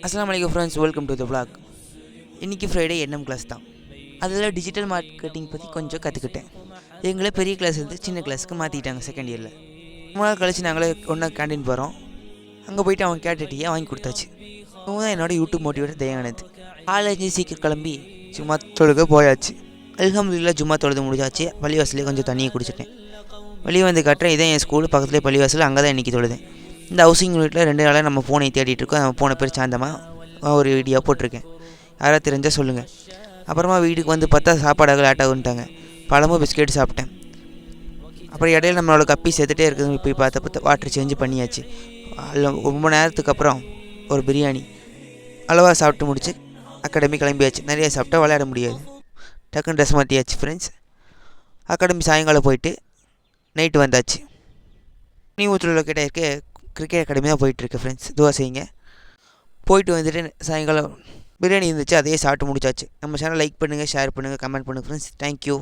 அஸ்ஸலாமு அலைக்கும் friends, welcome to the vlog. இன்றைக்கி ஃப்ரைடே என்எம் கிளாஸ் தான். அதில் டிஜிட்டல் மார்க்கெட்டிங் பற்றி கொஞ்சம் கற்றுக்கிட்டேன். எங்களை பெரிய கிளாஸ் இருந்து சின்ன கிளாஸுக்கு மாற்றிட்டாங்க செகண்ட் இயரில். ரொம்ப நாள் கழிச்சு நாங்களே ஒன்றா கேண்டீன் போகிறோம். அங்கே போய்ட்டு அவன் கேட்ட டீயை வாங்கி கொடுத்தாச்சு. இவங்க தான் என்னோடய யூடியூப் மோட்டிவேட்டர் தயானது. காலேஜ் சீக்கிரம் கிளம்பி சும்மா தொழுக போயாச்சு. அல்ஹம்துலில்லாஹ் ஜும்மா தொழுது முடிஞ்சாச்சு. பள்ளிவாசலே கொஞ்சம் தண்ணியை குடிச்சிட்டேன். வெளியே வந்து காட்டுறேன், இதே என் ஸ்கூல் பக்கத்துலேயே பள்ளிவாசல். அங்கே தான் இன்றைக்கி தொழுதேன். இந்த ஹவுசிங் யூனிட்டில் 2 நாளாக நம்ம ஃபோனை தேடிட்டு இருக்கோம். நம்ம போன பேர் சாந்தமாக ஒரு வீடியோ போட்டிருக்கேன், யாராவது தெரிஞ்சால் சொல்லுங்கள். அப்புறமா வீட்டுக்கு வந்து பார்த்தா சாப்பாடாக லேட் ஆகுன்ட்டாங்க. பழமும் பிஸ்கெட் சாப்பிட்டேன். அப்புறம் இடையில நம்மளோட கப்பி சேர்த்துட்டே இருக்குது. போய் பார்த்தப்போ வாட்டர் சேஞ்ச் பண்ணியாச்சு. ரொம்ப நேரத்துக்கு அப்புறம் ஒரு பிரியாணி அளவாக சாப்பிட்டு முடிச்சு அகாடமி கிளம்பியாச்சு. நிறைய சாப்பிட்டா விளையாட முடியாது, டக்குன்னு ட்ரெஸ் மாற்றியாச்சு. ஃப்ரெண்ட்ஸ், அகாடமி சாயங்காலம் போயிட்டு நைட்டு வந்தாச்சு. நீ ஊற்றுல இருக்க கிரிக்கெட் அகாடமி தான் போயிட்டுருக்கு. ஃப்ரெண்ட்ஸ், துவா செய்யுங்க. போயிட்டு வந்துட்டு சாயங்காலம் பிரியாணி இருந்துச்சு, அதையே சாப்பிட்டு முடிச்சாச்சு. நம்ம சேனல் லைக் பண்ணுங்கள், ஷேர் பண்ணுங்கள், கமெண்ட் பண்ணுங்கள். Friends, thank you.